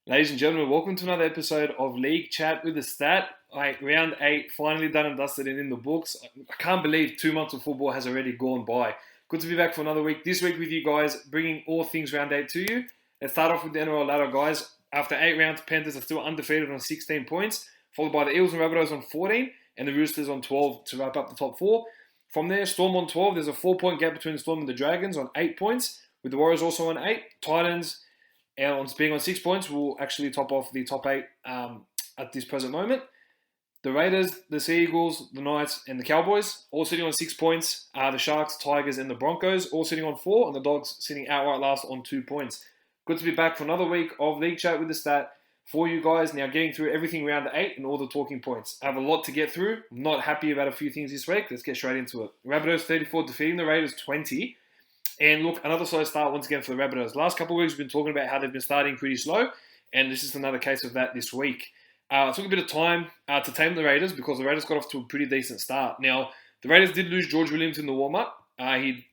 Ladies and gentlemen, welcome to another episode of League Chat with the Stat. Round 8, finally done and dusted and in the books. I can't believe 2 months of football has already gone by. Good to be back for another week. This week with you guys, bringing all things round 8 to you. Let's start off with the NRL ladder, guys. After 8 rounds, Panthers are still undefeated on 16 points, followed by the Eels and Rabbitohs on 14, and the Roosters on 12 to wrap up the top 4. From there, Storm on 12. There's a 4-point gap between Storm and the Dragons on 8 points, with the Warriors also on 8. Titans being on 6 points will actually top off the top 8 at this present moment. The Raiders, the Sea Eagles, the Knights, and the Cowboys all sitting on 6 points. The Sharks, Tigers, and the Broncos all sitting on 4, and the Dogs sitting outright last on 2 points. Good to be back for another week of League Chat with the Stat for you guys. Now getting through everything round 8 and all the talking points. I have a lot to get through. I'm not happy about a few things this week. Let's get straight into it. Rabbitohs 34 defeating the Raiders 20. And look, another slow start once again for the Rabbitohs. Last couple of weeks, we've been talking about how they've been starting pretty slow, and this is another case of that this week. It took a bit of time to tame the Raiders because the Raiders got off to a pretty decent start. Now, the Raiders did lose George Williams in the warm-up. He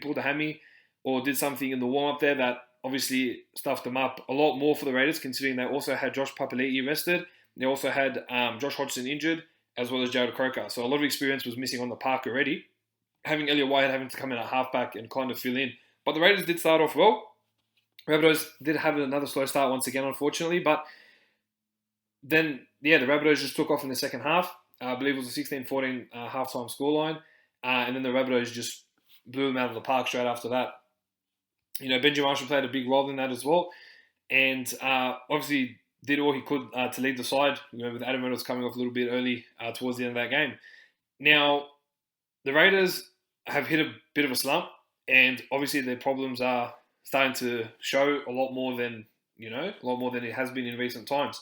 pulled a hammy or did something in the warm-up there that obviously stuffed them up a lot more for the Raiders, considering they also had Josh Papali'i rested. They also had Josh Hodgson injured, as well as Jared Croker. So a lot of experience was missing on the park already. Having Elliot White having to come in at halfback and kind of fill in. But the Raiders did start off well. Rabbitohs did have another slow start once again, unfortunately. But then, the Rabbitohs just took off in the second half. I believe it was a 16-14 halftime scoreline. And then the Rabbitohs just blew them out of the park straight after that. You know, Benji Marshall played a big role in that as well. And obviously did all he could to lead the side, with Adam Reynolds coming off a little bit early towards the end of that game. Now, the Raiders have hit a bit of a slump, and obviously their problems are starting to show a lot more than it has been in recent times.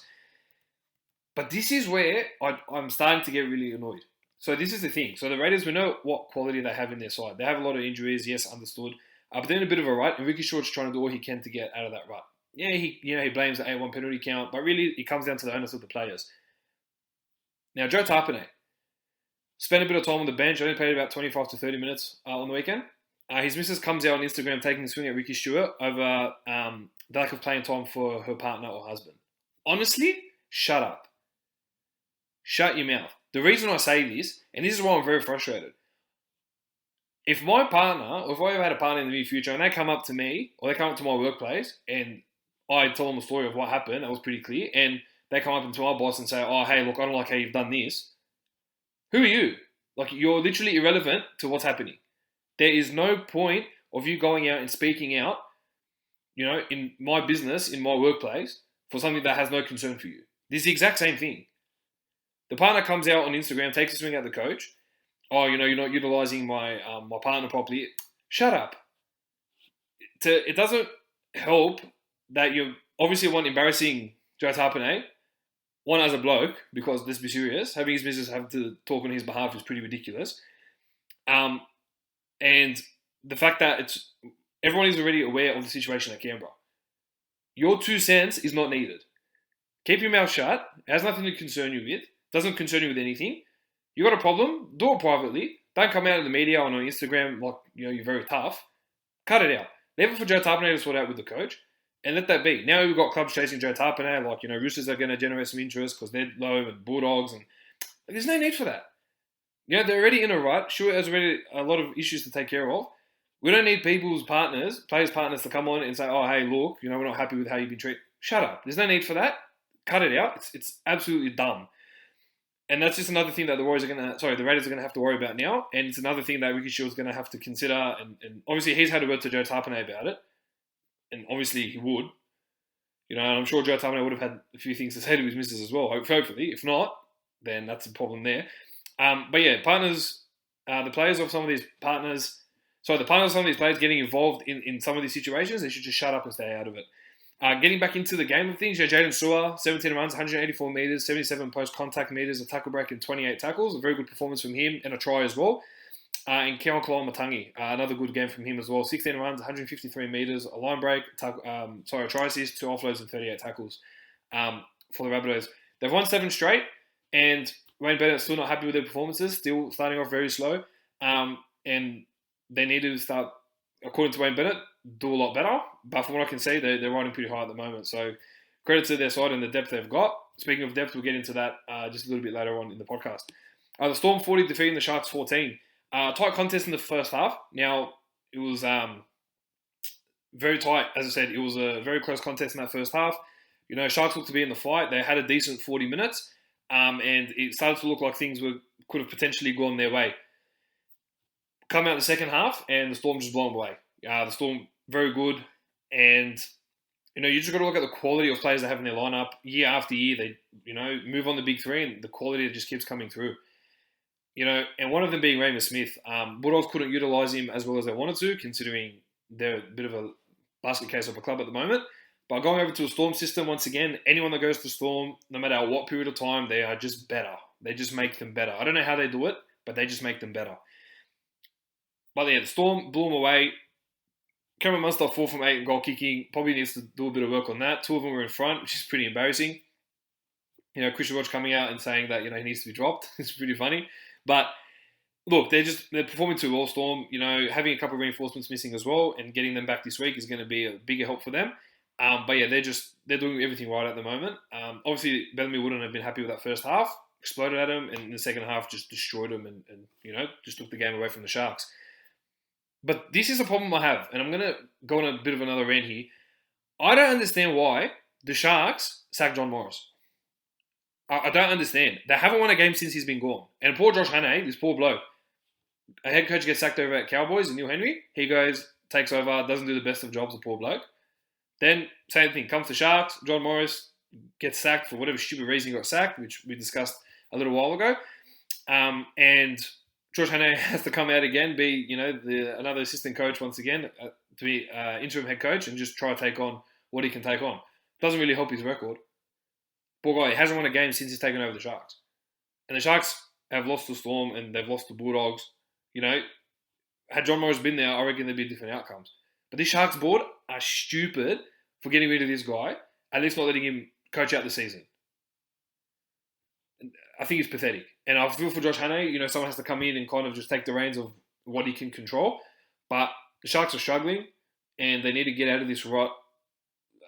But this is where I'm starting to get really annoyed. So this is the thing. So the Raiders, we know what quality they have in their side. They have a lot of injuries, yes, understood. But they're in a bit of a rut, and Ricky Short's trying to do all he can to get out of that rut. Yeah, he blames the 8-1 penalty count, but really it comes down to the onus of the players. Now, Joe Tarpanay spent a bit of time on the bench. I only played about 25 to 30 minutes on the weekend. His missus comes out on Instagram taking a swing at Ricky Stewart over the lack of playing time for her partner or husband. Honestly, shut up. Shut your mouth. The reason I say this, and this is why I'm very frustrated, if my partner, or if I ever had a partner in the near future, and they come up to me, or they come up to my workplace, and I tell them a story of what happened, that was pretty clear, and they come up to my boss and say, oh, hey, look, I don't like how you've done this. Who are you? Like, you're literally irrelevant to what's happening. There is no point of you going out and speaking out, in my business, in my workplace, for something that has no concern for you. This is the exact same thing. The partner comes out on Instagram, takes a swing at the coach. Oh, you're not utilising my partner properly. Shut up. It doesn't help that you're obviously embarrassing Joe Tarpanay. One, as a bloke, because let's be serious, having his missus have to talk on his behalf is pretty ridiculous. And the fact that everyone is already aware of the situation at Canberra. Your 2 cents is not needed. Keep your mouth shut. It has nothing to concern you with. Doesn't concern you with anything. You got a problem? Do it privately. Don't come out in the media or on Instagram like you're very tough. Cut it out. Leave it for Joe Tarpanay to sort out with the coach. And let that be. Now we've got clubs chasing Joe Tarpanay, like, Roosters are going to generate some interest because they're low, and Bulldogs, and there's no need for that. They're already in a rut. Sure, there's already a lot of issues to take care of. We don't need players' partners to come on and say, oh, hey, look, we're not happy with how you've been treated. Shut up. There's no need for that. Cut it out. It's absolutely dumb. And that's just another thing that the Raiders are going to have to worry about now. And it's another thing that Ricky Shield's going to have to consider. And obviously he's had a word to Joe Tarpanay about it. And obviously he would. And I'm sure Joe Tarpanay would have had a few things to say to his missus as well, hopefully. If not, then that's a problem there. But yeah, partners, the players of some of these partners, the partners of some of these players getting involved in some of these situations, they should just shut up and stay out of it. Getting back into the game of things, Jaden Sewer, 17 runs, 184 metres, 77 post-contact metres, a tackle break and 28 tackles. A very good performance from him and a try as well. And Keon Kalamatangi, another good game from him as well. 16 runs, 153 metres, a line break, a try assist, 2 offloads and 38 tackles for the Rabbitohs. They've won 7 straight, and Wayne Bennett's still not happy with their performances, still starting off very slow. And they need to start, according to Wayne Bennett, do a lot better. But from what I can see, they're riding pretty high at the moment. So credit to their side and the depth they've got. Speaking of depth, we'll get into that just a little bit later on in the podcast. The Storm 40 defeating the Sharks 14. Tight contest in the first half. Now, it was very tight. As I said, it was a very close contest in that first half. Sharks looked to be in the fight. They had a decent 40 minutes, and it started to look like things could have potentially gone their way. Come out in the second half, and the Storm just blown away. The Storm, very good, and you just got to look at the quality of players they have in their lineup. Year after year, they move on the big three, and the quality just keeps coming through. And one of them being Raymond Smith. Bulldogs couldn't utilise him as well as they wanted to, considering they're a bit of a basket case of a club at the moment. But going over to a Storm system, once again, anyone that goes to Storm, no matter what period of time, they are just better. They just make them better. I don't know how they do it, but they just make them better. But yeah, the Storm blew them away. Cameron Munster, 4 from 8 in goal kicking. Probably needs to do a bit of work on that. 2 of them were in front, which is pretty embarrassing. Christian Welch coming out and saying that, he needs to be dropped. It's pretty funny. But look, they're performing too well, Storm. Having a couple of reinforcements missing as well and getting them back this week is going to be a bigger help for them. But yeah, they're doing everything right at the moment. Obviously, Bellamy wouldn't have been happy with that first half. Exploded at him, and in the second half just destroyed him and just took the game away from the Sharks. But this is a problem I have, and I'm going to go on a bit of another rant here. I don't understand why the Sharks sacked John Morris. I don't understand. They haven't won a game since he's been gone. And poor Josh Hannay, this poor bloke, a head coach gets sacked over at Cowboys, and Neil Henry, he goes, takes over, doesn't do the best of jobs, the poor bloke. Then, same thing, comes to Sharks, John Morris gets sacked for whatever stupid reason he got sacked, which we discussed a little while ago. And Josh Hannay has to come out again, be, another assistant coach once again, to be interim head coach and just try to take on what he can take on. Doesn't really help his record. Poor guy, he hasn't won a game since he's taken over the Sharks. And the Sharks have lost to Storm and they've lost to Bulldogs. Had John Morris been there, I reckon there'd be different outcomes. But these Sharks board are stupid for getting rid of this guy, at least not letting him coach out the season. I think it's pathetic. And I feel for Josh Hannay, someone has to come in and kind of just take the reins of what he can control. But the Sharks are struggling and they need to get out of this rut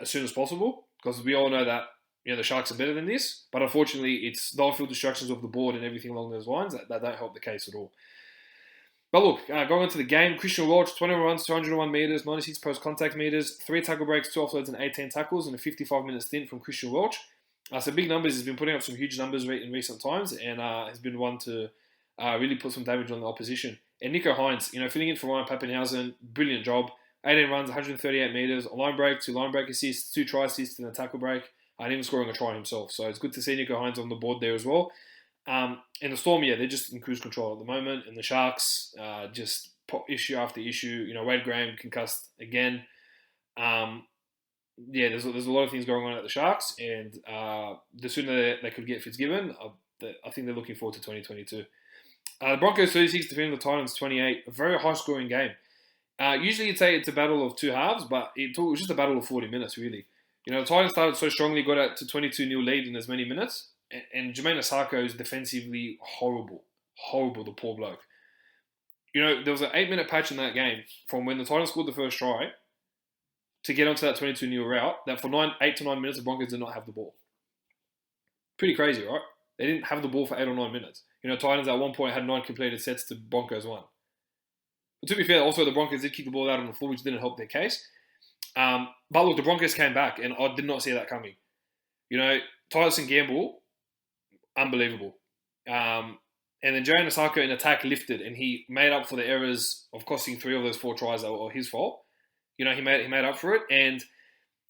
as soon as possible because we all know that the Sharks are better than this. But unfortunately, it's the off-field distractions of the board and everything along those lines that don't help the case at all. But look, going on to the game, Christian Welch, 21 runs, 201 metres, 96 post-contact metres, 3 tackle breaks, 2 offloads and 18 tackles, and a 55-minute stint from Christian Welch. So big numbers. He's been putting up some huge numbers in recent times and has been one to really put some damage on the opposition. And Nico Hines, filling in for Ryan Pappenhausen, brilliant job. 18 runs, 138 metres, a line break, 2 line break assists, 2 try assists and a tackle break, and even scoring a try himself. So it's good to see Nico Hines on the board there as well. And the Storm, they're just in cruise control at the moment. And the Sharks, just pop issue after issue. Wade Graham concussed again. There's a lot of things going on at the Sharks. And the sooner they could get Fitzgibbon, I think they're looking forward to 2022. The Broncos 36 defeating the Titans 28. A very high-scoring game. Usually you'd say it's a battle of 2 halves, but it was just a battle of 40 minutes, really. The Titans started so strongly, got out to 22-0 lead in as many minutes. And Jermaine Asako is defensively horrible. Horrible, the poor bloke. There was an 8-minute patch in that game from when the Titans scored the first try to get onto that 22-0 route that for 8 to 9 minutes, the Broncos did not have the ball. Pretty crazy, right? They didn't have the ball for 8 or 9 minutes. Titans at one point had 9 completed sets to Broncos 1. But to be fair, also the Broncos did kick the ball out on the floor, which didn't help their case. But look, the Broncos came back, and I did not see that coming. Tyson Gamble, unbelievable. And then Jermaine Asako in attack lifted, and he made up for the errors of costing 3 of those 4 tries that were his fault. He made up for it, and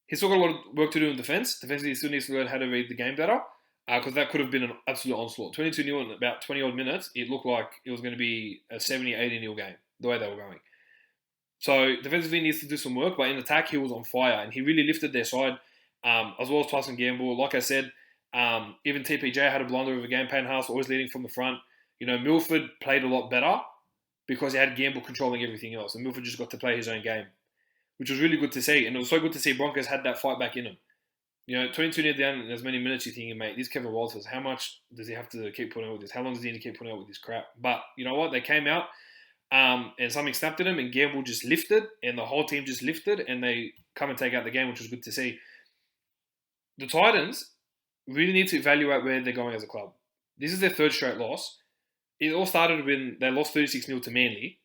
he's still got a lot of work to do in defense. Defensively, he still needs to learn how to read the game better, because that could have been an absolute onslaught. 22-0 in about 20-odd minutes, it looked like it was going to be a 70-80-0 game, the way they were going. So defensively, he needs to do some work, but in attack, he was on fire, and he really lifted their side, as well as Tyson Gamble. Like I said, even TPJ had a blunder of a game. Payne-Haas always leading from the front. Milford played a lot better because he had Gamble controlling everything else, and Milford just got to play his own game, which was really good to see. And it was so good to see Broncos had that fight back in them. 22-0 down in as many minutes, you're thinking, mate, this Kevin Walters, how much does he have to keep putting up with this? How long does he need to keep putting up with this crap? But you know what? They came out and something snapped at him, and Gamble just lifted, and the whole team just lifted, and they come and take out the game, which was good to see. the Titans really need to evaluate where they're going as a club. This is their third straight loss. It all started when they lost 36-0 to Manly.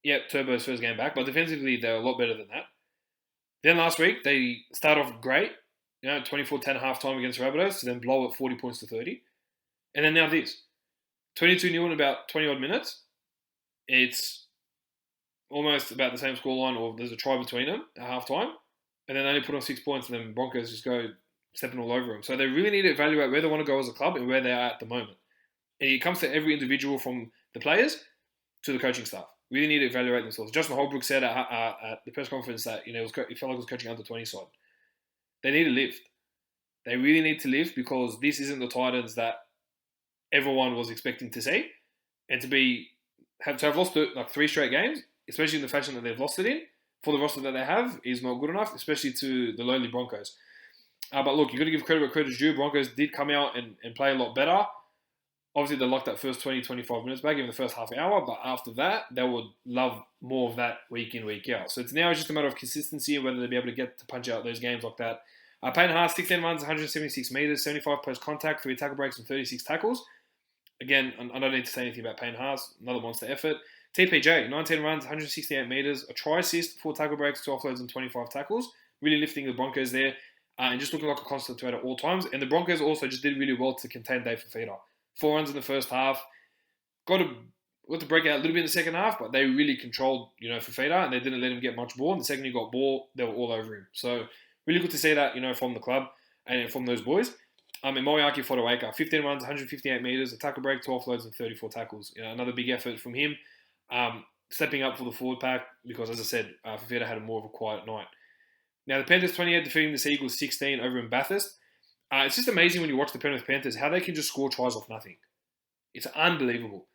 Yep, Turbo's first game back, but defensively they're a lot better than that. Then last week they start off great, 24-10 half time against Rabbitohs, to then blow it 40 points to 30. And then now this, 22-0 in about 20 odd minutes. It's almost about the same scoreline, or there's a try between them at half time. And then they only put on 6 points, and then Broncos just go stepping all over them. So they really need to evaluate where they want to go as a club and where they are at the moment. And it comes to every individual, from the players to the coaching staff. Really need to evaluate themselves. Justin Holbrook said at the press conference that it felt like it was coaching under 20 side. They need to lift. They really need to lift, because this isn't the Titans that everyone was expecting to see. And to have lost 3 straight games, especially in the fashion that they've lost it in, for the roster that they have, is not good enough, especially to the lowly Broncos. But look, you've got to give credit where credit's due. Broncos did come out and play a lot better. Obviously, they locked that first 20, 25 minutes back, even the first half hour. But after that, they would love more of that week in, week out. So it's just a matter of consistency and whether they'll be able to get to punch out those games like that. Payne Haas, 16 runs, 176 metres, 75 post contact, 3 tackle breaks and 36 tackles. Again, I don't need to say anything about Payne Haas. Another monster effort. TPJ, 19 runs, 168 metres, a try assist, 4 tackle breaks, 2 offloads and 25 tackles. Really lifting the Broncos there. And just looking like a constant threat at all times. And the Broncos also just did really well to contain Dave Fifita. 4 runs in the first half. Got to break out a little bit in the second half, but they really controlled, Fifita, and they didn't let him get much ball. And the second he got ball, they were all over him. So really good to see that, from the club and from those boys. And Moeaki Fotuaika, 15 runs, 158 metres, a tackle break, 12 offloads and 34 tackles. Another big effort from him. Stepping up for the forward pack, because, as I said, Fifita had more of a quiet night. Now, the Panthers 28 defeating the Seagulls 16 over in Bathurst. It's just amazing when you watch the Penrith Panthers, how they can just score tries off nothing. It's unbelievable.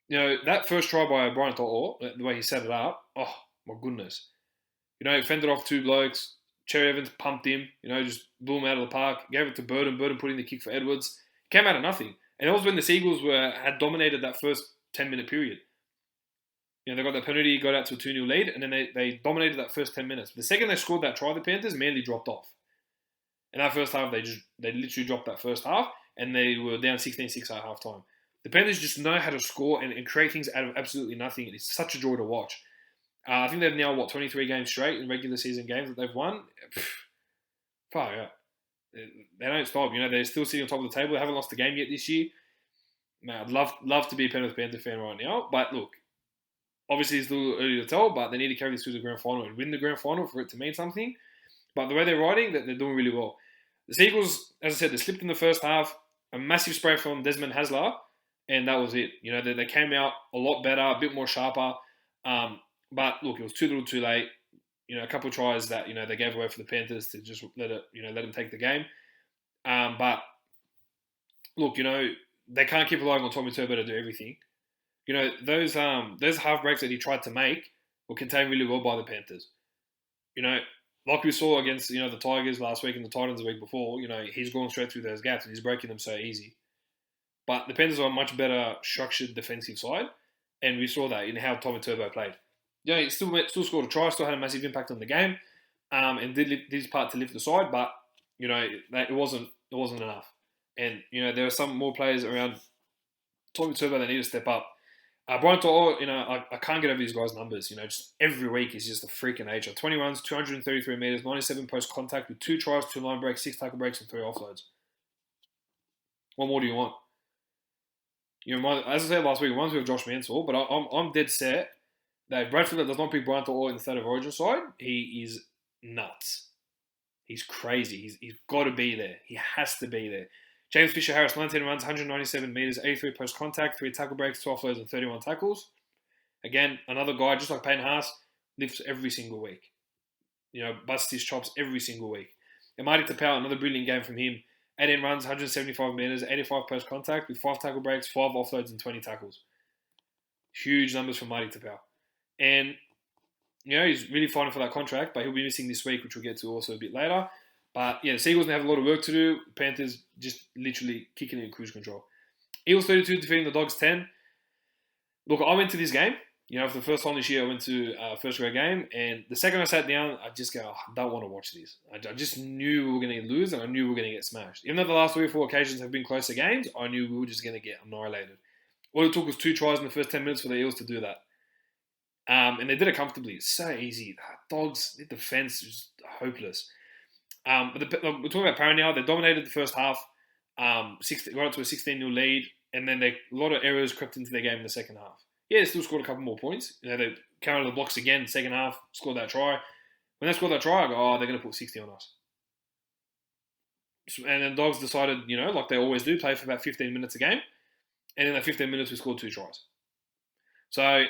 That first try by Brian To'o, the way he set it up, oh, my goodness. He fended off 2 blokes. Cherry Evans pumped him, just blew him out of the park. Gave it to Burden. Burden put in the kick for Edwards. Came out of nothing. And that was when the Seagulls had dominated that first 10-minute period. They got that penalty, got out to a 2-0 lead, and then they dominated that first 10 minutes. The second they scored that try, the Panthers, Manly dropped off. In that first half, they literally dropped that first half, and they were down 16-6 at halftime. The Panthers just know how to score and create things out of absolutely nothing. It's such a joy to watch. I think they've now, 23 games straight in regular season games that they've won. Far out. They don't stop. They're still sitting on top of the table. They haven't lost a game yet this year. Man, I'd love to be a Penrith Panther fan right now, but look, obviously, it's a little early to tell, but they need to carry this to the grand final and win the grand final for it to mean something. But the way they're riding, they're doing really well. The Seagulls, as I said, they slipped in the first half. A massive spray from Desmond Hasler, and that was it. They came out a lot better, a bit more sharper. But look, it was too little, too late. A couple of tries that they gave away for the Panthers to just let them take the game. But look, they can't keep relying on Tommy Turbo to do everything. Those half breaks that he tried to make were contained really well by the Panthers. Like we saw against, the Tigers last week and the Titans the week before, he's gone straight through those gaps and he's breaking them so easy. But the Panthers are a much better structured defensive side, and we saw that in how Tommy Turbo played. He still scored a try, still had a massive impact on the game, and did his part to lift the side, but, it wasn't enough. And, there are some more players around Tommy Turbo that need to step up. Brian To'o, I can't get over these guys' numbers. Just every week is just a freak of nature. 20 runs, 233 metres, 97 post contact with 2 tries, 2 line breaks, 6 tackle breaks, and 3 offloads. What more do you want? As I said last week, it reminds me of Josh Mansell, but I'm dead set that if Bradford does not pick Brian To'o in the State of Origin side, he is nuts. He's crazy. He's got to be there. He has to be there. James Fisher-Harris, 19 runs, 197 metres, 83 post-contact, 3 tackle breaks, 12 offloads and 31 tackles. Again, another guy, just like Payne Haas, lifts every single week. Busts his chops every single week. And Marty Tapau, another brilliant game from him. 18 runs, 175 metres, 85 post-contact with 5 tackle breaks, 5 offloads and 20 tackles. Huge numbers from Marty Tapau. And, he's really fighting for that contract, but he'll be missing this week, which we'll get to also a bit later. But, the Seagulls have a lot of work to do. Panthers just literally kicking in cruise control. Eagles 32 defeating the Dogs 10. Look, I went to this game For the first time this year, I went to a first grade game, and the second I sat down, I just go, oh, I don't want to watch this. I just knew we were going to lose, and I knew we were going to get smashed. Even though the last 3 or 4 occasions have been closer games, I knew we were just going to get annihilated. All it took was 2 tries in the first 10 minutes for the Eels to do that. And they did it comfortably. It's so easy. Dogs, the defense was hopeless. But we're talking about Para now. They dominated the first half, got up to a 16-0 lead, and then a lot of errors crept into their game in the second half. Yeah, they still scored a couple more points. They came out of the blocks again, second half, scored that try. When they scored that try, I go, oh, they're going to put 60 on us. And then the Dogs decided, like they always do, play for about 15 minutes a game. And in that 15 minutes, we scored 2 tries. So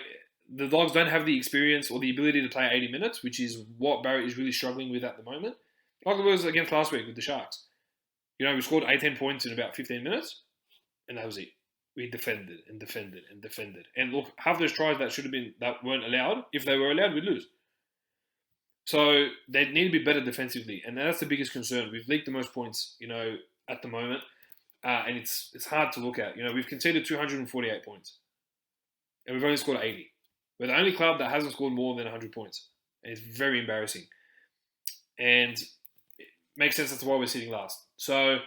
the Dogs don't have the experience or the ability to play 80 minutes, which is what Barrett is really struggling with at the moment. Like it was against last week with the Sharks. We scored 18 points in about 15 minutes, and that was it. We defended and defended and defended. And look, half those tries that weren't allowed, if they were allowed, we'd lose. So they need to be better defensively, and that's the biggest concern. We've leaked the most points, at the moment, and it's hard to look at. We've conceded 248 points, and we've only scored 80. We're the only club that hasn't scored more than 100 points, and it's very embarrassing. And it makes sense that's why we're sitting last. So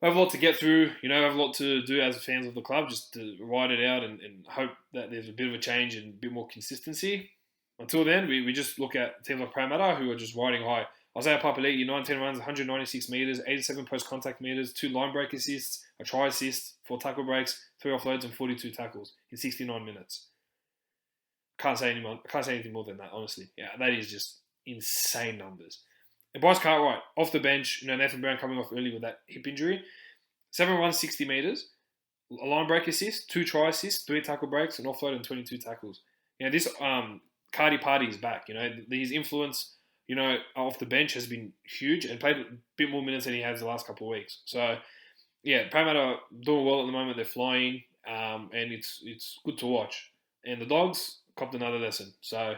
I have a lot to get through, I have a lot to do as fans of the club, just to ride it out and hope that there's a bit of a change and a bit more consistency. Until then, we just look at teams like Parramatta, who are just riding high. Isaiah Papali'i, 19 runs, 196 metres, 87 post-contact metres, 2 line break assists, a try assist, 4 tackle breaks, 3 offloads and 42 tackles in 69 minutes. Can't say anything more than that, honestly. Yeah, that is just insane numbers. And Bryce Cartwright, off the bench, Nathan Brown coming off early with that hip injury. 7 runs, 60 metres, a line break assist, 2 try assists, 3 tackle breaks, an offload and 22 tackles. This Cardi Party is back. His influence, off the bench has been huge and played a bit more minutes than he has the last couple of weeks. So, yeah, Parramatta doing well at the moment. They're flying, and it's good to watch. And the Dogs copped another lesson. So,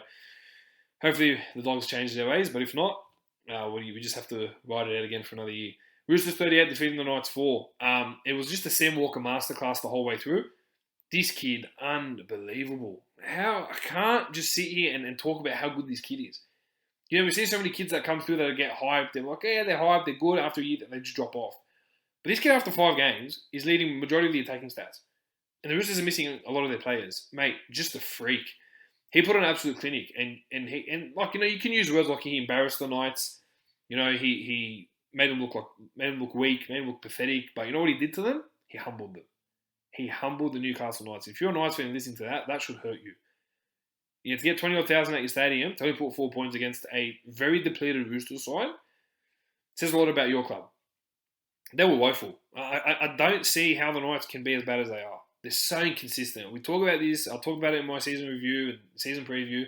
hopefully the Dogs change their ways. But if not, we just have to ride it out again for another year. Roosters 38 defeating the Knights 4. It was just a Sam Walker masterclass the whole way through. This kid, unbelievable. I can't just sit here and talk about how good this kid is. We see so many kids that come through that get hyped. They're like, yeah, they're hyped, they're good. After a year, they just drop off. But this kid, after 5 games, is leading the majority of the attacking stats. And the Roosters are missing a lot of their players. Mate, just a freak. He put on an absolute clinic. And you can use words like he embarrassed the Knights. He made them look weak, made them look pathetic. But you know what he did to them? He humbled them. He humbled the Newcastle Knights. If you're a Knights fan listening to that, that should hurt you. You have to get 20,000 at your stadium to only put 4 points against a very depleted Roosters side. It says a lot about your club. They were woeful. I don't see how the Knights can be as bad as they are. They're so inconsistent. We talk about this. I'll talk about it in my season review and season preview.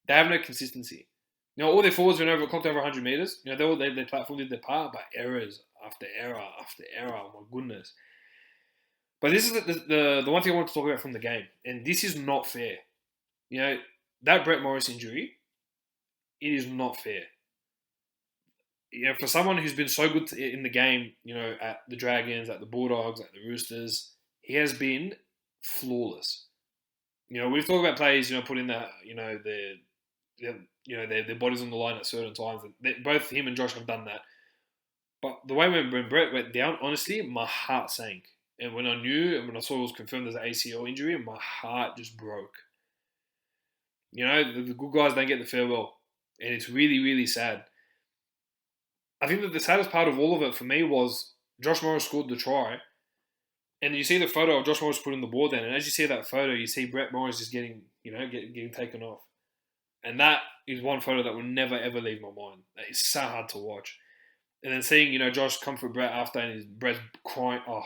They have no consistency. All their forwards went clocked over 100 metres. Their platform did their part, but errors after error after error. Oh my goodness. But this is the one thing I want to talk about from the game. And this is not fair. That Brett Morris injury, it is not fair. For someone who's been so good in the game, at the Dragons, at the Bulldogs, at the Roosters, he has been flawless. We've talked about players, putting their bodies on the line at certain times. Both him and Josh have done that. But the way when Brett went down, honestly, my heart sank. And when I saw it was confirmed as an ACL injury, my heart just broke. The good guys don't get the farewell. And it's really, really sad. I think that the saddest part of all of it for me was Josh Morris scored the try. And you see the photo of Josh Morris putting the ball down. And as you see that photo, you see Brett Morris just getting taken off. And that is one photo that will never, ever leave my mind. That is so hard to watch. And then seeing, Josh come for Brett after and Brett's crying. Oh,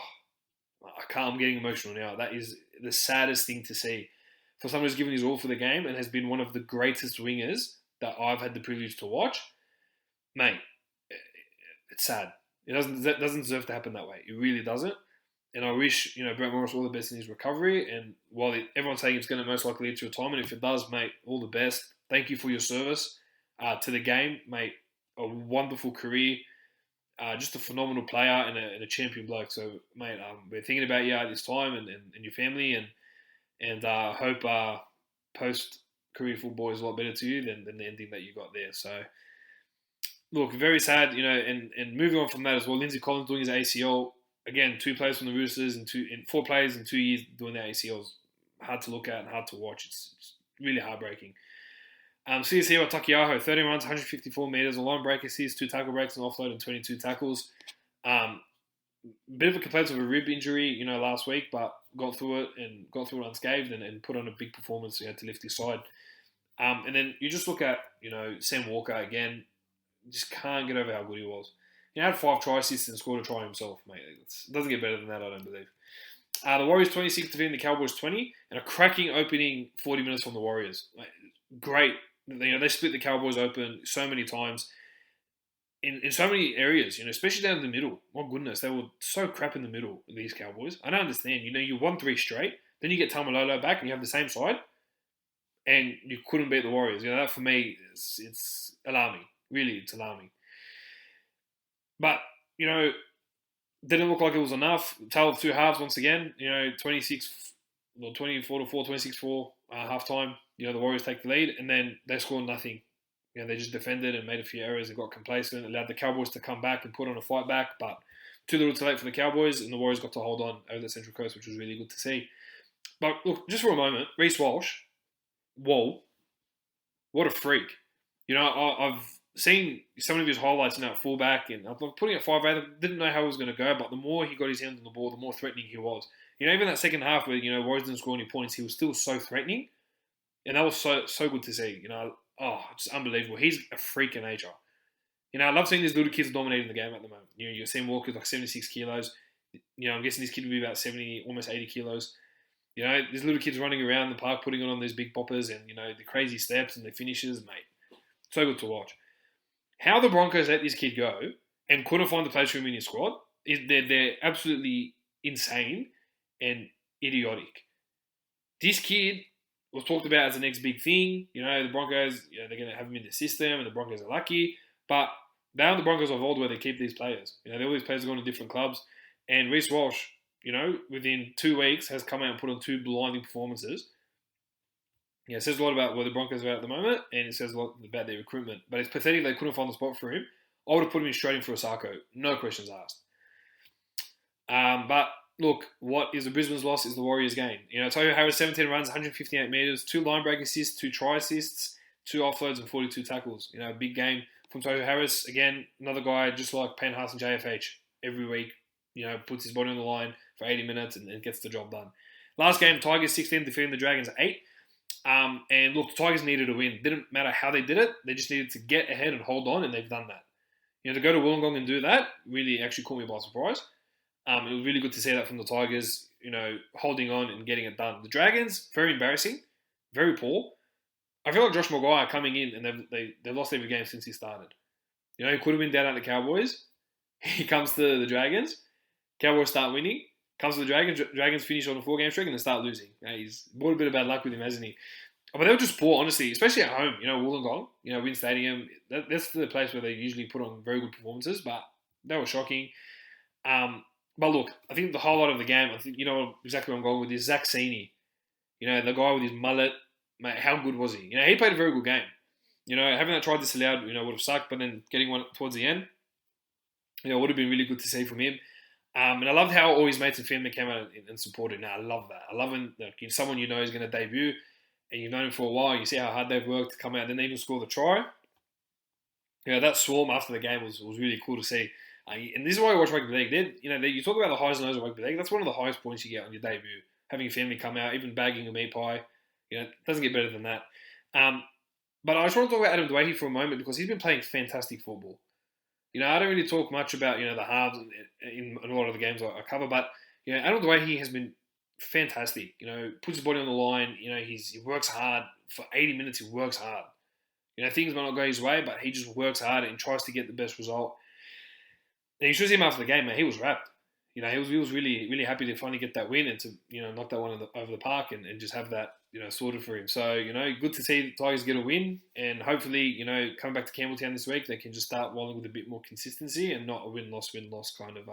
I'm getting emotional now. That is the saddest thing to see. For someone who's given his all for the game and has been one of the greatest wingers that I've had the privilege to watch, mate, it's sad. It doesn't deserve to happen that way. It really doesn't. And I wish, Brett Morris all the best in his recovery. And while everyone's saying it's going to most likely lead to retirement, if it does, mate, all the best. Thank you for your service to the game, mate. A wonderful career. Just a phenomenal player and a champion bloke. So, mate, we're thinking about you at this time and your family. And and hope post-career football is a lot better to you than the ending that you got there. So, look, very sad, and moving on from that as well, Lindsay Collins doing his ACL. Again, 2 players from the Roosters and 4 players in 2 years doing their ACLs. Hard to look at and hard to watch. It's really heartbreaking. CSC Takiaho, 13 runs, 154 metres, a line break assist, 2 tackle breaks, an offload, and 22 tackles. Bit of a complaint of a rib injury, last week, but got through it unscathed and put on a big performance. He had to lift his side. And then you just look at, Sam Walker again, just can't get over how good he was. He had 5 try assists and scored a try himself, mate. It doesn't get better than that, I don't believe. The Warriors 26 defeating the Cowboys 20, and a cracking opening 40 minutes from the Warriors. Great. They split the Cowboys open so many times in so many areas, especially down in the middle. My goodness, they were so crap in the middle, these Cowboys. I don't understand. You won 3 straight, then you get Tamalolo back and you have the same side, and you couldn't beat the Warriors. That for me, it's alarming. Really, it's alarming. But, didn't look like it was enough. Tale of 2 halves once again. 24-4, 26-4 halftime. The Warriors take the lead, and then they scored nothing. They just defended and made a few errors and got complacent, allowed the Cowboys to come back and put on a fight back, but too little too late for the Cowboys, and the Warriors got to hold on over the Central Coast, which was really good to see. But look, just for a moment, Reece Walsh, whoa, what a freak. I've seen some of his highlights at fullback, and I'm putting it 5'8", I didn't know how it was going to go, but the more he got his hands on the ball, the more threatening he was. Even that second half where, Warriors didn't score any points, he was still so threatening, and that was so good to see. Just unbelievable. He's a freak of nature. I love seeing these little kids dominating the game at the moment. You're seeing Walker's like 76 kilos. I'm guessing this kid will be about 70, almost 80 kilos. These little kids running around the park, putting on these big poppers and, the crazy steps and the finishes, mate. So good to watch. How the Broncos let this kid go and couldn't find the place for him in his squad, they're absolutely insane and idiotic. This kid was talked about as the next big thing. The Broncos, they're going to have him in the system, and the Broncos are lucky. But they are the Broncos of old where they keep these players. All these players are going to different clubs. And Reece Walsh, within 2 weeks has come out and put on 2 blinding performances. It says a lot about where the Broncos are at the moment, and it says a lot about their recruitment. But it's pathetic they couldn't find the spot for him. I would have put him straight in for Osako. No questions asked. But look, what is the Brisbane's loss is the Warriors' gain. Tohu Harris, 17 runs, 158 metres, 2 line break assists, 2 try assists, 2 offloads, and 42 tackles. A big game from Tohu Harris. Again, another guy just like Payne Haas and JFH. Every week, puts his body on the line for 80 minutes and gets the job done. Last game, Tigers 16 defeating the Dragons 8. And look, the Tigers needed a win. Didn't matter how they did it. They just needed to get ahead and hold on, and they've done that. To go to Wollongong and do that really actually caught me by surprise. It was really good to see that from the Tigers, holding on and getting it done. The Dragons, very embarrassing, very poor. I feel like Josh Maguire coming in, and they've lost every game since he started. He could have been down at the Cowboys. He comes to the Dragons. Cowboys start winning. Comes to the Dragons. Dragons finish on a 4-game streak and they start losing. He's brought a bit of bad luck with him, hasn't he? But they were just poor, honestly, especially at home. Wollongong, Wynn Stadium. That's the place where they usually put on very good performances, but they were shocking. But look, I think the highlight of the game, I think exactly where I'm going with this, Zach Sini. The guy with his mullet, mate, how good was he? He played a very good game. Having that try disallowed, would have sucked, but then getting one towards the end, would have been really good to see from him. And I loved how all his mates and family came out and supported. I love that. I love when someone is going to debut, and you've known him for a while, you see how hard they've worked to come out, and then they even score the try. That swarm after the game was really cool to see. And this is why I watch rugby league. You talk about the highs and lows of rugby league. That's one of the highest points you get on your debut. Having your family come out, even bagging a meat pie. It doesn't get better than that. But I just want to talk about Adam Dwayne for a moment because he's been playing fantastic football. I don't really talk much about, the halves in a lot of the games I cover, but, Adam Dwayne has been fantastic. Puts his body on the line. He works hard. For 80 minutes, he works hard. Things might not go his way, but he just works hard and tries to get the best result. And you should see him after the game, man. He was wrapped. He was really, really happy to finally get that win and to, knock that one over the park and just have that, sorted for him. So, good to see the Tigers get a win and hopefully, coming back to Campbelltown this week, they can just start rolling with a bit more consistency and not a win-loss kind of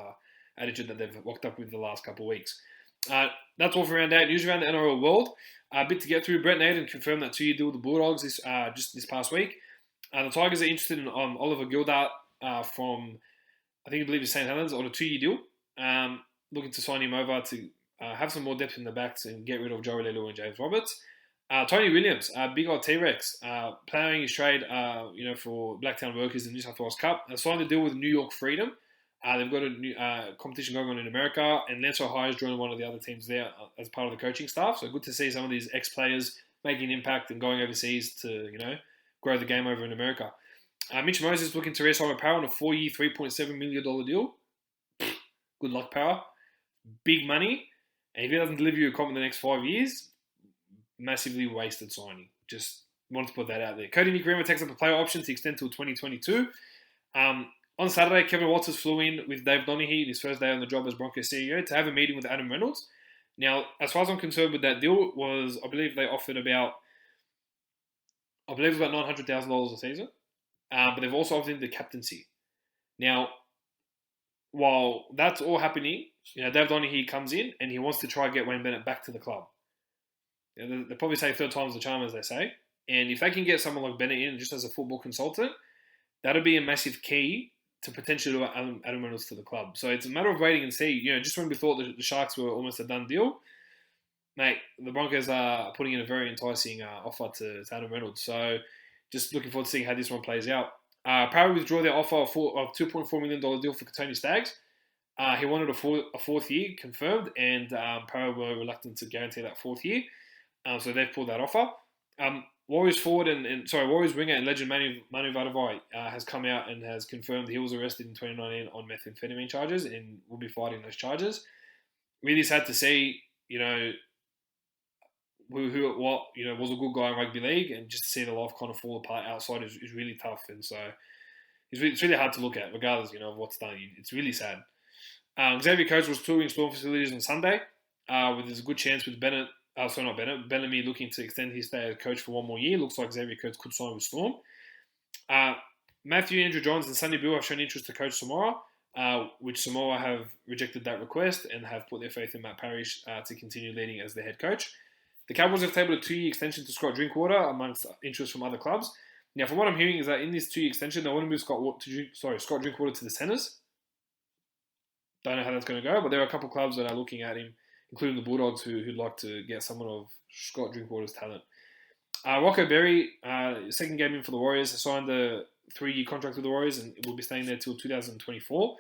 attitude that they've walked up with the last couple of weeks. That's all for round 8. News around the NRL world. A bit to get through. Brett Naden confirmed that 2-year deal with the Bulldogs just this past week. The Tigers are interested in Oliver Gildart from, I believe it's St. Helens, on a 2-year deal. Looking to sign him over to have some more depth in the backs and get rid of Joey Lelu and James Roberts. Tony Williams, big old T-Rex, playing his trade, for Blacktown Workers in the New South Wales Cup, signed a deal with New York Freedom. They've got a new competition going on in America, and Lance Ohio is joining one of the other teams there as part of the coaching staff. So good to see some of these ex-players making an impact and going overseas to, grow the game over in America. Mitch Moses looking to re-sign Power on a 4-year, $3.7 million deal. Good luck, Power. Big money. And if he doesn't deliver you a comp in the next 5 years, massively wasted signing. Just wanted to put that out there. Cody Nicarima takes up a player option to extend till 2022. On Saturday, Kevin Walters flew in with Dave Donaghy, his first day on the job as Broncos CEO, to have a meeting with Adam Reynolds. Now, as far as I'm concerned with that deal, I believe they offered about $900,000 a season. But they've also offered him the captaincy. Now, while that's all happening, Dave Donaghy comes in and he wants to try and get Wayne Bennett back to the club. They probably say third time's the charm, as they say. And if they can get someone like Bennett in just as a football consultant, that'll be a massive key to potentially Adam Reynolds to the club. So it's a matter of waiting and see. Just when we thought the Sharks were almost a done deal, mate, the Broncos are putting in a very enticing offer to Adam Reynolds. So just looking forward to seeing how this one plays out. Parra withdrew their offer of $2.4 million deal for Tony Staggs. He wanted a fourth year confirmed, and Parra were reluctant to guarantee that fourth year. So they've pulled that offer. Warriors winger and legend Manu Vatuvei has come out and has confirmed he was arrested in 2019 on methamphetamine charges and will be fighting those charges. Really sad to see, was a good guy in rugby league, and just to see the life kind of fall apart outside is really tough. And so it's really hard to look at, regardless, of what's done. It's really sad. Xavier Coates was touring Storm facilities on Sunday, with there's a good chance with Bellamy looking to extend his stay as coach for one more year. Looks like Xavier Coates could sign with Storm. Matthew Andrew Johns and Sonny Bill have shown interest to coach Samoa, which Samoa have rejected that request and have put their faith in Matt Parrish to continue leading as their head coach. The Cowboys have tabled a 2-year extension to Scott Drinkwater amongst interest from other clubs. Now, from what I'm hearing is that in this 2-year extension, they want to move Scott Drinkwater to the Centres. Don't know how that's going to go, but there are a couple of clubs that are looking at him, including the Bulldogs, who'd like to get someone of Scott Drinkwater's talent. Rocco Berry, second game in for the Warriors, has signed a 3-year contract with the Warriors and will be staying there till 2024.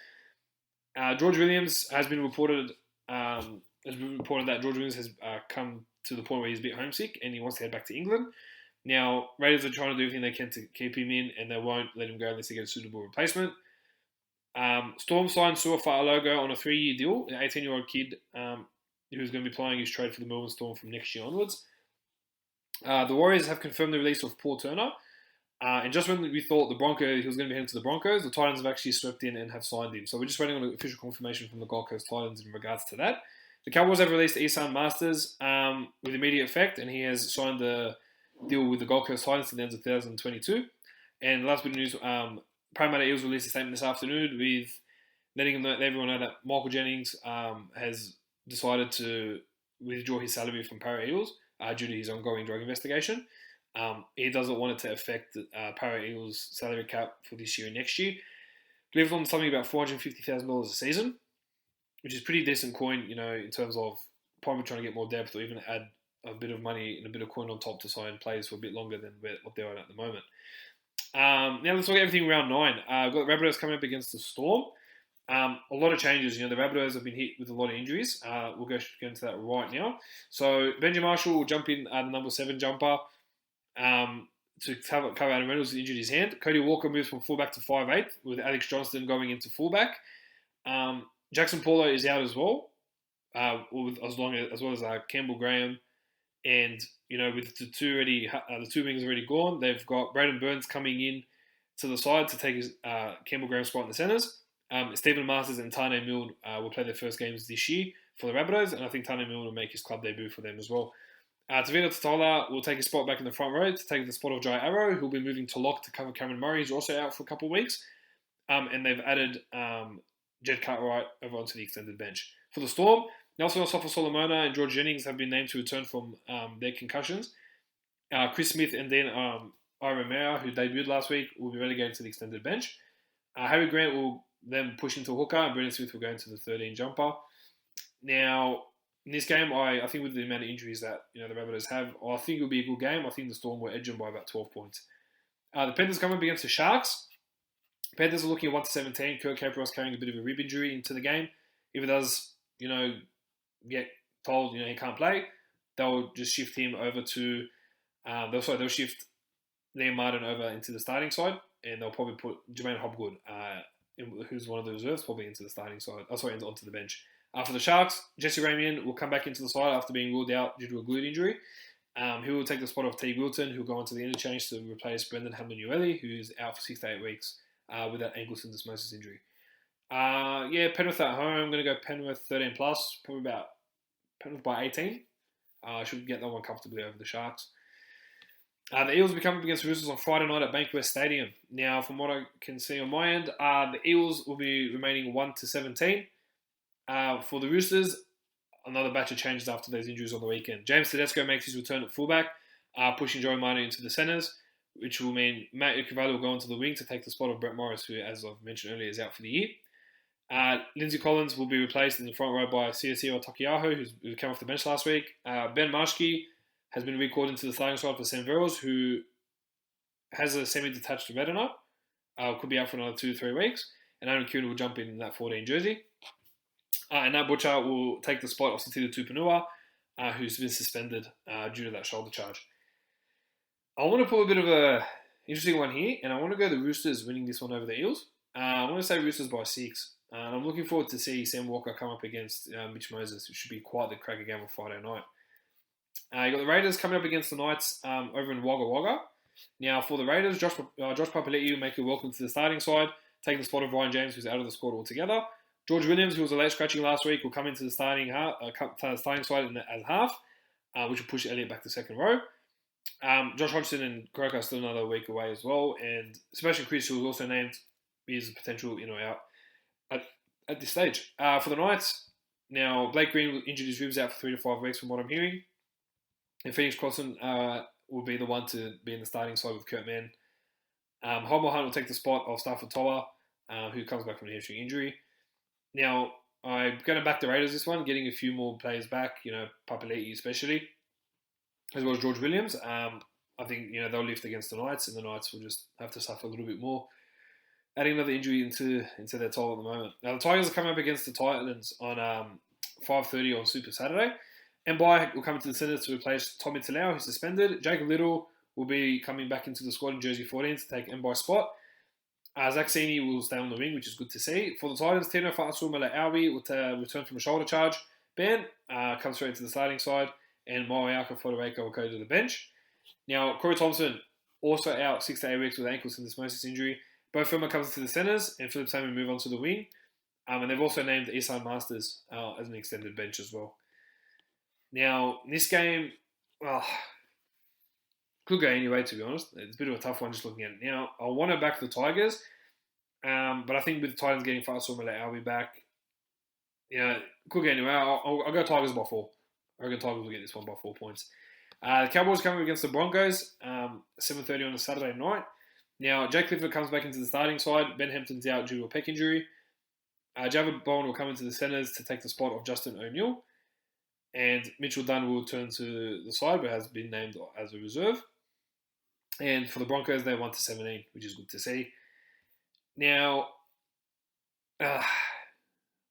George Williams has been reported that George Williams has come to the point where he's a bit homesick and he wants to head back to England. Now, Raiders are trying to do everything they can to keep him in, and they won't let him go unless they get a suitable replacement. Storm signed Sua Fa'alogo on a 3-year deal, an 18-year-old kid who's going to be playing his trade for the Melbourne Storm from next year onwards. The Warriors have confirmed the release of Paul Turner. And just when we thought he was going to be heading to the Broncos, the Titans have actually swept in and have signed him. So we're just waiting on an official confirmation from the Gold Coast Titans in regards to that. The Cowboys have released Isan Masters with immediate effect, and he has signed the deal with the Gold Coast Titans to the end of 2022. And last bit of news, Parramatta Eels released a statement this afternoon with letting everyone know that Michael Jennings has decided to withdraw his salary from Parra Eels due to his ongoing drug investigation. He doesn't want it to affect the Parra Eels salary cap for this year and next year. He lives on something about $450,000 a season, which is pretty decent coin, in terms of probably trying to get more depth or even add a bit of money and a bit of coin on top to sign players for a bit longer than what they're on at the moment. Now let's look at everything round 9. I've got the Rabbitohs coming up against the Storm. A lot of changes. The Rabbitohs have been hit with a lot of injuries. We'll go into that right now. So Benji Marshall will jump in the number 7 jumper to cover Adam Reynolds, who injured his hand. Cody Walker moves from fullback to 5'8", with Alex Johnston going into fullback. Jackson Paulo is out as well, as well as Campbell Graham. And, with the two wings already gone, they've got Braden Burns coming in to the side to take his Campbell Graham spot in the centres. Stephen Masters and Tane Milne will play their first games this year for the Rabbitohs, and I think Tane Milne will make his club debut for them as well. Tavita Totola will take his spot back in the front row to take the spot of Jai Arrow, who'll be moving to lock to cover Cameron Murray, who's also out for a couple of weeks. And they've added Jed Cartwright over onto the extended bench. For the Storm, Nelson Asafa-Solomona and George Jennings have been named to return from their concussions. Chris Smith and then Ira Mera, who debuted last week, will be relegated to the extended bench. Harry Grant will then push into hooker, and Brendan Smith will go into the 13 jumper. Now, in this game, I think with the amount of injuries that the Rabbitohs have, I think it'll be a good game. I think the Storm will edge them by about 12 points. The Panthers come up against the Sharks. Panthers are looking at 1-17. Kurt Capros carrying a bit of a rib injury into the game. If it does, get told he can't play, they'll just shift him over to. They'll shift Liam Martin over into the starting side, and they'll probably put Jermaine Hobgood, who's one of the reserves, probably into the starting side. Onto the bench. For the Sharks, Jesse Ramian will come back into the side after being ruled out due to a glute injury. He will take the spot of Teague Wilton, who will go onto the interchange to replace Brendan Hamlin-Uele, who's out for 6 to 8 weeks with that ankle syndesmosis injury. Penrith at home. I'm going to go Penrith 13 plus, probably about Penrith by 18. Should get that one comfortably over the Sharks. The Eels will be coming up against the Roosters on Friday night at Bankwest Stadium. Now, from what I can see on my end, the Eels will be remaining 1-17. For the Roosters, another batch of changes after those injuries on the weekend. James Tedesco makes his return at fullback, pushing Joey Manu into the centres, which will mean Matt Ikuvalu will go onto the wing to take the spot of Brett Morris, who, as I've mentioned earlier, is out for the year. Lindsay Collins will be replaced in the front row by Siosio Takiaho, who came off the bench last week. Ben Marshke has been recalled into the starting side for Sam Verrills, who has a semi-detached retina, could be out for another 2-3 weeks, and Aaron Kuhn will jump in that 14 jersey. And Nat Butcher will take the spot of Satita Tupanua, who's been suspended due to that shoulder charge. I want to put a bit of a interesting one here, and I want to go the Roosters winning this one over the Eels. I want to say Roosters by 6. I'm looking forward to see Sam Walker come up against Mitch Moses, which should be quite the cracker game on Friday night. You got the Raiders coming up against the Knights over in Wagga Wagga. Now, for the Raiders, Josh Papali'i will make a welcome to the starting side, taking the spot of Ryan James, who's out of the squad altogether. George Williams, who was a late scratching last week, will come into the starting side as half, which will push Elliott back to second row. Josh Hodgson and Croker are still another week away as well, and Sebastian Chris, who was also named, is a potential out at this stage. For the Knights, now Blake Green injured his ribs out for 3 to 5 weeks from what I'm hearing, and Phoenix Crossan will be the one to be in the starting side with Kurt Mann. Homer Hunt will take the spot of Stafford Toa, who comes back from a hamstring injury. Now, I'm going to back the Raiders this one, getting a few more players back, Papali'i especially, as well as George Williams. I think, they'll lift against the Knights, and the Knights will just have to suffer a little bit more, adding another injury into their toll at the moment. Now, the Tigers are coming up against the Titans on 5:30 on Super Saturday. Mbai will come into the centre to replace Tommy Talau, who's suspended. Jacob Little will be coming back into the squad in jersey 14 to take Mbai's spot. Zach Sini will stay on the wing, which is good to see. For the Titans, Tino Fa'asumala-Aui will return from a shoulder charge ban, comes straight into the starting side, and Moeaka Fodawaker will go to the bench. Now, Corey Thompson, also out 6 to 8 weeks with ankle syndesmosis injury. Both of them comes to the centres, and Philip Salmon move on to the wing. And they've also named Isan Masters as an extended bench as well. Now, in this game, could go anyway, to be honest. It's a bit of a tough one just looking at it now. I want to back the Tigers, but I think with the Titans getting Fa'asumala-Aui back, could go anyway. I'll go Tigers by 4. I reckon Tigers will get this one by 4 points. The Cowboys coming against the Broncos, 7:30 on a Saturday night. Now, Jake Clifford comes back into the starting side. Ben Hampton's out due to a pec injury. Javid Bowen will come into the centres to take the spot of Justin O'Neill. And Mitchell Dunn will return to the side, but has been named as a reserve. And for the Broncos, they're 1-17, which is good to see. Now, I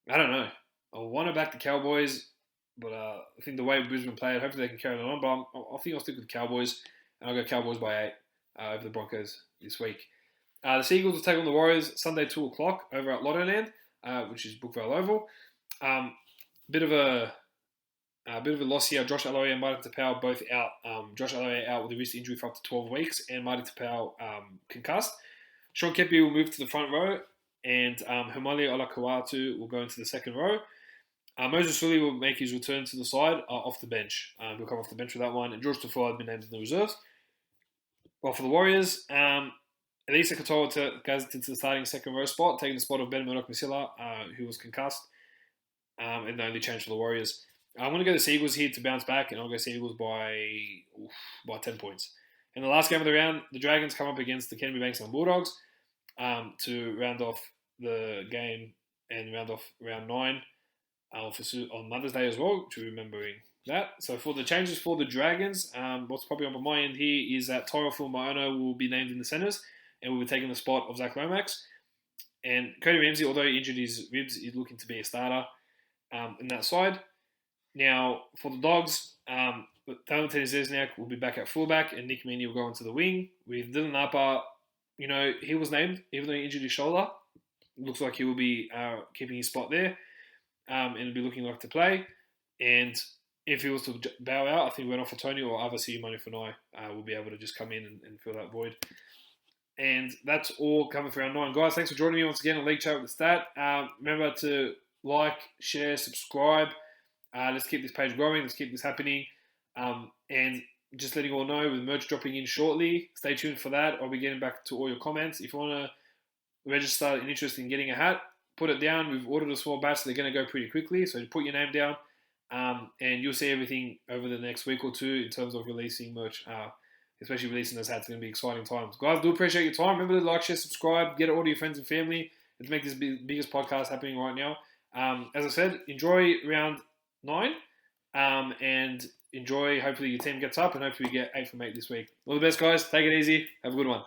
don't know. I want to back the Cowboys, but I think the way Brisbane played, hopefully they can carry it on. But I think I'll stick with the Cowboys, and I'll go Cowboys by 8 over the Broncos this week. The Seagulls will take on the Warriors Sunday 2 o'clock over at Lottoland, which is Brookvale Oval. Bit of a loss here. Josh Aloiai and Martin Tapau both out. Josh Aloiai out with a wrist injury for up to 12 weeks, and Martin Tapau concussed. Sean Kepi will move to the front row, and Humali Olakauatu will go into the second row. Moses Sully will make his return to the side off the bench. He'll come off the bench for that one, and George Tafoa has been named in the reserves. Well, for the Warriors, Elisa Katoa goes into the starting second row spot, taking the spot of Ben Murdoch-Masila, who was concussed. and the only change for the Warriors. I'm going to go the Seagulls here to bounce back, and I'll go Seagulls by 10 points. In the last game of the round, the Dragons come up against the Canterbury Bankstown Bulldogs to round off the game and round off round 9 on Mother's Day as well, which we're remembering that. So for the changes for the Dragons, what's probably on my end here is that Tyrell Fulmayono will be named in the centres and will be taking the spot of Zach Lomax. And Cody Ramsey, although he injured his ribs, is looking to be a starter in that side. Now, for the Dogs, Taylor Tedesniak will be back at fullback and Nick Meaney will go into the wing. With Dylan Napa, he was named, even though he injured his shoulder. Looks like he will be keeping his spot there and will be looking like to play. And if he was to bow out, I think we're off for Tony or Avasi Manu Fanai will be able to just come in and fill that void. And that's all coming for round 9. Guys, thanks for joining me once again on League Chat with the Stat. Remember to like, share, subscribe. Let's keep this page growing. Let's keep this happening. And just letting you all know, with merch dropping in shortly, stay tuned for that. I'll be getting back to all your comments. If you want to register an interest in getting a hat, put it down. We've ordered a small batch. So they're going to go pretty quickly. So put your name down. And you'll see everything over the next week or two in terms of releasing merch. Especially releasing those hats. It's going to be exciting times. Guys, do appreciate your time. Remember to like, share, subscribe. Get it all to your friends and family. Let's make this biggest podcast happening right now. As I said, enjoy round 9. And enjoy. Hopefully your team gets up. And hopefully we get 8 from 8 this week. All the best, guys. Take it easy. Have a good one.